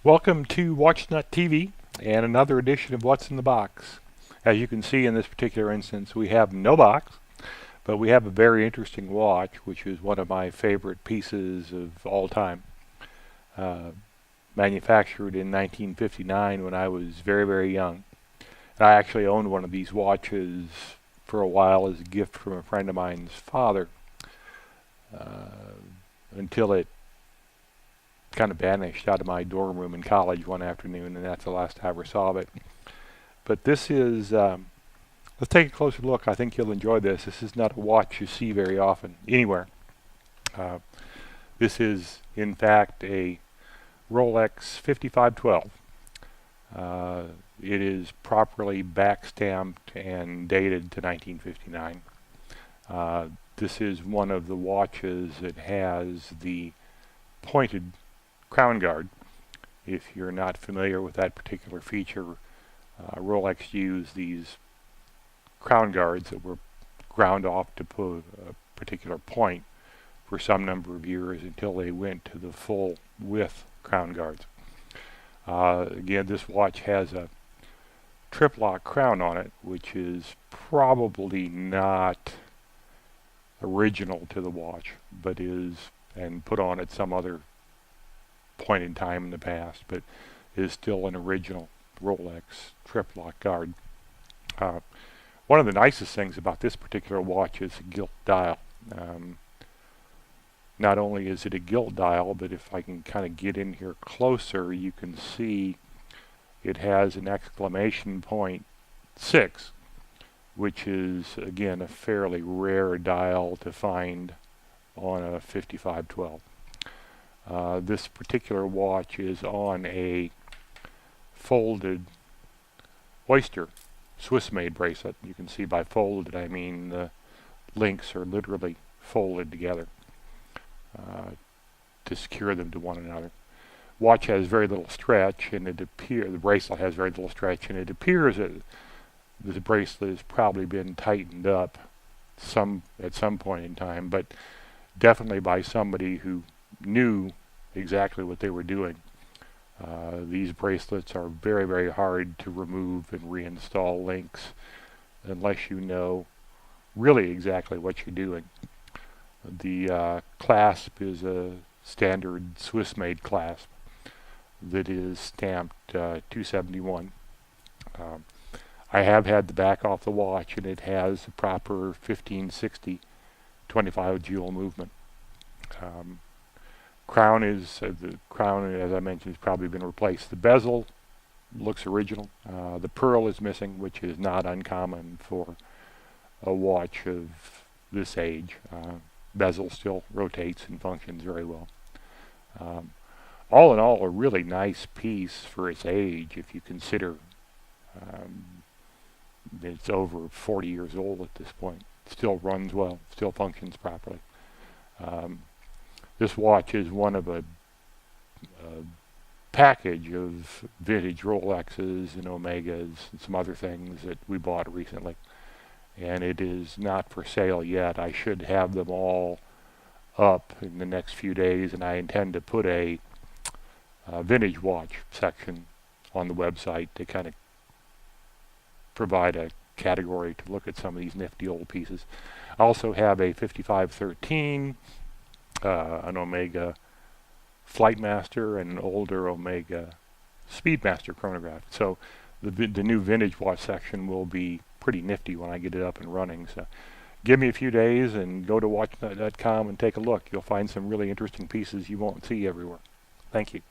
Welcome to WatchNut TV and another edition of What's in the Box. As you can see in this particular instance, we have no box, but we have a very interesting watch, which is one of my favorite pieces of all time. Manufactured in 1959 when I was very, very young. And I actually owned one of these watches for a while as a gift from a friend of mine's father, until it kind of vanished out of my dorm room in college one afternoon, and that's the last I ever saw of it. But this is, let's take a closer look. I think you'll enjoy this. This is not a watch you see very often anywhere. This is, in fact, a Rolex 5512. It is properly back-stamped and dated to 1959. This is one of the watches that has the pointed crown guard. If you're not familiar with that particular feature, Rolex used these crown guards that were ground off to put a particular point for some number of years until they went to the full width crown guards. Again, this watch has a triplock crown on it, which is probably not original to the watch, but is and put on at some other point in time in the past, but is still an original Rolex triplock guard. One of the nicest things about this particular watch is a gilt dial. Not only is it a gilt dial, but if I can kind of get in here closer, you can see it has an exclamation point 6, which is again a fairly rare dial to find on a 5512. This particular watch is on a folded oyster Swiss-made bracelet. You can see by folded I mean the links are literally folded together to secure them to one another. Watch has very little stretch, and the bracelet has very little stretch, and it appears that this bracelet has probably been tightened up at some point in time, but definitely by somebody who knew exactly what they were doing. These bracelets are very, very hard to remove and reinstall links unless you know really exactly what you're doing. The clasp is a standard Swiss-made clasp that is stamped 271. I have had the back off the watch, and it has a proper 1560 25 jewel movement. The crown, as I mentioned, has probably been replaced. The bezel looks original. The pearl is missing, which is not uncommon for a watch of this age. Bezel still rotates and functions very well. All in all, a really nice piece for its age, if you consider it's over 40 years old at this point. Still runs well, still functions properly. This watch is one of a package of vintage Rolexes and Omegas and some other things that we bought recently. And it is not for sale yet. I should have them all up in the next few days, and I intend to put a vintage watch section on the website to kind of provide a category to look at some of these nifty old pieces. I also have a 5513, an Omega Flightmaster, and an older Omega Speedmaster chronograph. So the new vintage watch section will be pretty nifty when I get it up and running. So give me a few days and go to watchnut.com and take a look. You'll find some really interesting pieces you won't see everywhere. Thank you.